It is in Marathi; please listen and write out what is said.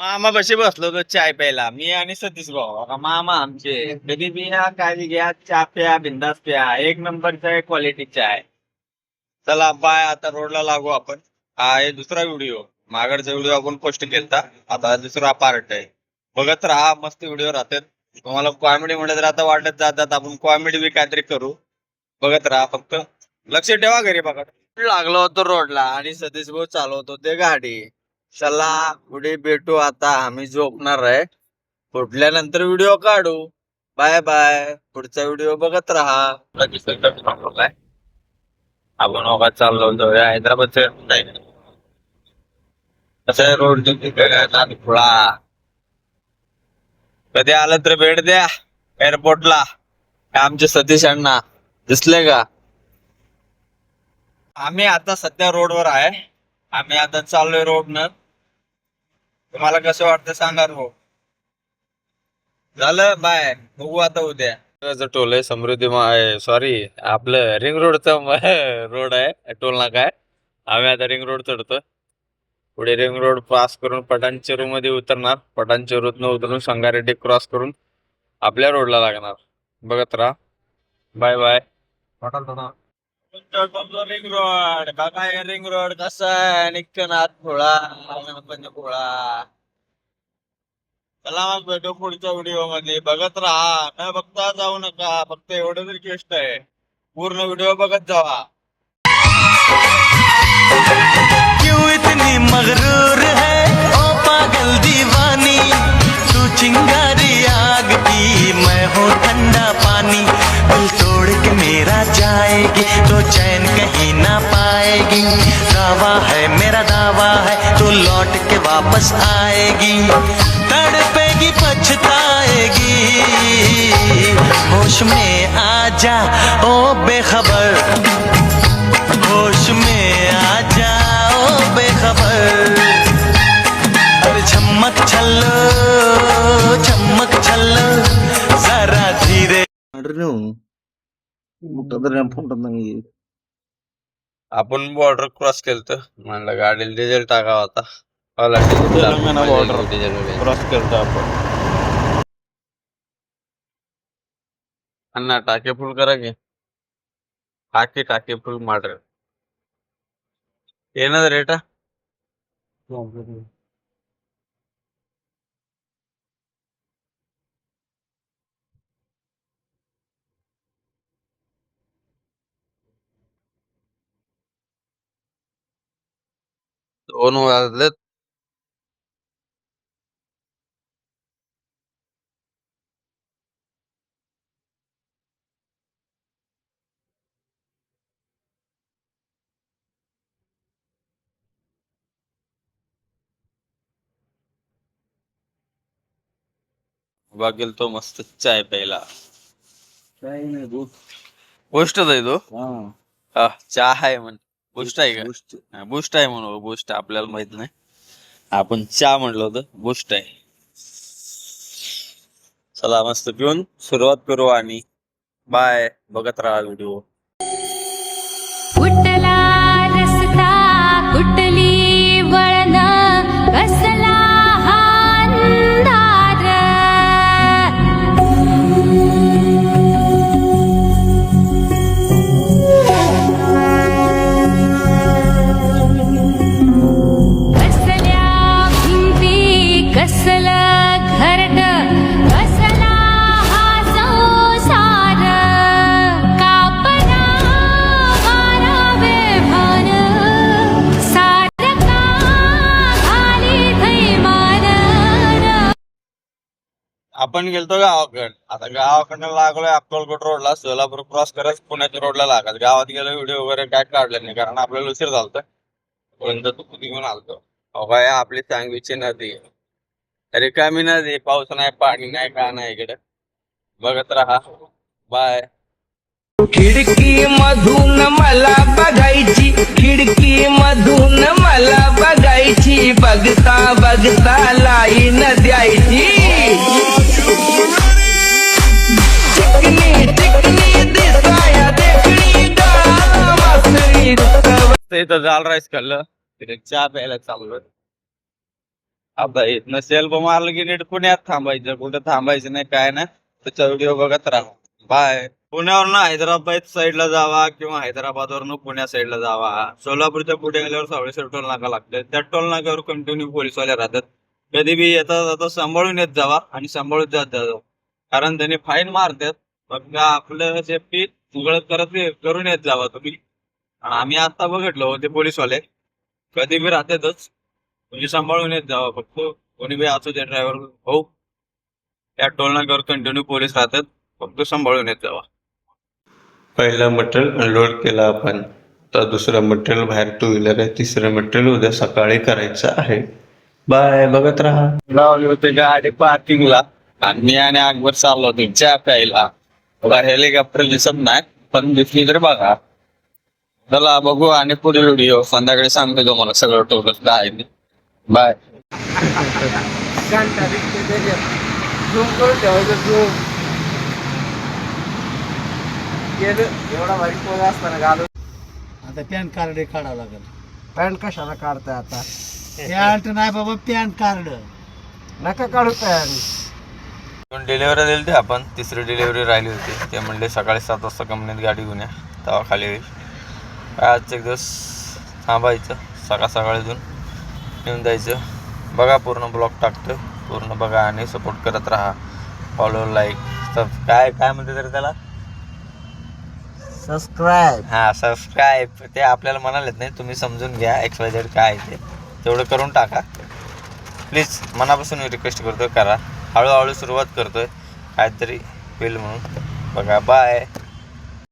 मामा बशी बसलो होतो चाय प्यायला, मी आणि सतीश भाऊ. आता मामा आमचे कधी बी या काही घ्या, चहा प्या, बिंदास प्या, एक नंबरचा क्वालिटी चाय. चला बाय, आता रोडला लागू आपण. हा आहे दुसरा व्हिडिओ. मागडचा व्हिडिओ आपण पोस्ट केलता, आता दुसरा पार्ट आहे. बघत राहा, मस्त व्हिडिओ राहतात. तुम्हाला कॉमेडी म्हणत तर आता वाटत जातात, आपण कॉमेडी बी काहीतरी करू. बघत राहा, फक्त लक्ष ठेवा घरी. बघा लागलो होतो रोडला आणि सतीश भाऊ चालवतो ते गाडी. चला पुढे भेटू, आता आम्ही झोपणार आहे. उठल्यानंतर व्हिडिओ काढू. बाय बाय, पुढचा व्हिडिओ बघत राहा. आपण ओघात चाललो होतो हैदराबादचं कसं रोड थोडा. कधी आलं तर भेट द्या एअरपोर्टला. आमचे सतीश अण्णा दिसले का? आम्ही आता सध्या रोडवर आहे. आम्ही आता चाललोय रोडनं. तुम्हाला कसं वाटतं सांगा रोड. झालं बाय, बघू आता उद्या. टोल आहे समृद्धी सॉरी आपलं रिंग रोडचा रोड आहे, टोल नाका आहे. आम्ही आता रिंग रोड चढतो. पुढे रिंग रोड पास करून पठाणचेरू मध्ये उतरणार. पठाणचेरूतनं उतरून संगारेड्डी क्रॉस करून आपल्या रोडला लागणार. बघत राहा. Bye bye. रिंग रोड काय, रिंग रोड कसा आहे? निक्कनाथ थोडा थोडा. चला मग भेटू पुढच्या व्हिडिओ मध्ये. बघत राहा, न बघता जाऊ नका. फक्त एवढं रिक्वेस्ट आहे, पूर्ण व्हिडिओ बघत जावा. क्यों इतनी मगरूर है ओ पागल दीवानी, तू चिंगारी आग की मैं हूँ ठंडा पानी, दिल तोड़ के मेरा जाएगी तो चैन कहीं ना पाएगी, दावा है मेरा दावा है तो लौट के वापस आएगी, तड़पेगी पछताएगी, होश में आजा ओ बेखबर, होश में आ जाओ बेखबर, अरे चमक छल्लो जरा धीरे. आपण बॉर्डर क्रॉस केलत, म्हणलं गाडीला डिझेल टाकावा होता. बॉर्डर क्रॉस केलत आपण. अण्णा टाके फुल करा की. टाके फुल माटर ಏನದ ರೇಟ? दोन वाजलेत. उभा गेलतो मस्त चाय प्यायला. बूस्ट आहे तो. चहा आहे म्हण. बूस्ट आहे का? बूस्ट आहे म्हणून. बूस्ट आपल्याला माहित नाही, आपण चहा म्हणलं होतं. बूस्ट आहे. चला मस्त पिऊन सुरुवात करू आणि बाय. बघत राहा व्हिडिओ. कुठला रस्ता कुठली वळण कसला हा अंधार, कसल्या भिंती कसलं घरट कसला हा संसार, कापला वारावे भान सारखा घाली थैमान. आपण गेलतो गावाकड. आता गावाकडनं लागलोय अक्कलकोट रोडला. सोलापूर क्रॉस करत पुण्याच्या रोडला लागत. गावात गेलो व्हिडिओ वगैरे काय काढले नाही, कारण आपल्याला उशीर झालत. तू कुठे घेऊन आलतो. काय आपली सांगवीची नदी रिकामी नदी. पाऊस नाही, पाणी नाही, का नाही इकडे. बघत राहा. बाय. खिडकी मधून मला बघायची, खिडकी मधून मला बघायची, बघता बघता लाईन द्यायची, चिकनी चिकनी दिसाया देखणी डाळ वासरी. इथं जाल राईस खाल्लं, तिथे चहा प्यायला चाललोय. आता इथनं सेल्फ मारलं की नीट पुण्यात थांबायचं, कुठं थांबायचं नाही काय नाही. त्याचा व्हिडिओ बघत राहा. बाय. पुण्यावरनं हैदराबाद साईडला जावा किंवा हैदराबादवरनं पुण्या साईडला जावा. सोलापूरच्या पुढे गेल्यावर सावळेश्वर टोल नाका लागतोय. त्या टोल नाक्यावर कंटिन्यू पोलिसवाले राहतात. कधी बी येता जाता सांभाळून येत जावा आणि सांभाळून जात जावा, कारण त्यांनी फाईन मारतात. मग आपलं सेफ्टी करून येत जावा तुम्ही. आणि आम्ही आता बघितलो ते पोलिसवाले कधी बी राहतातच, म्हणजे सांभाळून येत जावा. फक्त कोणी बी असू दे ड्रायव्हर हो, त्या टोल नाक्यावर कंटिन्यू पोलीस राहतात, फक्त सांभाळून येत जावा. पहिलं मटेरियल अनलोड केलं आपण, तर दुसरं मटेरियल बाहेर टू व्हीलर आहे, तिसरं मटेरियल उद्या सकाळी करायचं आहे. बाय, बघत राहा. लावले होते गाडी पार्किंगला आणि मी आणि अकबर चाललो होतो चहा प्यायला. बघा हेलिकॉप्टर दिसत नाही, पण दिसली तरी बघा. चला बघू आणि पुढे व्हिडिओ संध्याकाळी सांगतो तुम्हाला सगळं टोटल काय आहे ते. बाय. घंटा दिसते त्याच्यात झूम करून ठेवायचं. झूम गेलं एवढा भारी पोज असताना घालून. आता पॅन कार्ड काढावं लागेल. पॅन्ट कशाला काढताय आता? पॅन्ट नाही बाबा, पॅन कार्ड. नका काढू पॅन्ट. डिलिव्हरी दिली होती आपण, तिसरी डिलिव्हरी राहिली होती. ते म्हणले सकाळी 7 वाजता कंपनीत गाडी घेऊन या, तेव्हा खाली होईल. आजचे एक दिवस थांबायचं, सकाळीतून येऊन जायचं. बघा पूर्ण ब्लॉग टाकतो, पूर्ण बघा आणि सपोर्ट करत राहा. फॉलो, लाईक, सब काय म्हणते तरी त्याला, सबस्क्राईब. हां सबस्क्राईब. ते आपल्याला म्हणालेत नाही, तुम्ही समजून घ्या XYZ काय आहे ते, तेवढं करून टाका प्लीज. मनापासून मी रिक्वेस्ट करतोय, करा. हळूहळू सुरुवात करतोय, काहीतरी होईल म्हणून. बघा बाय.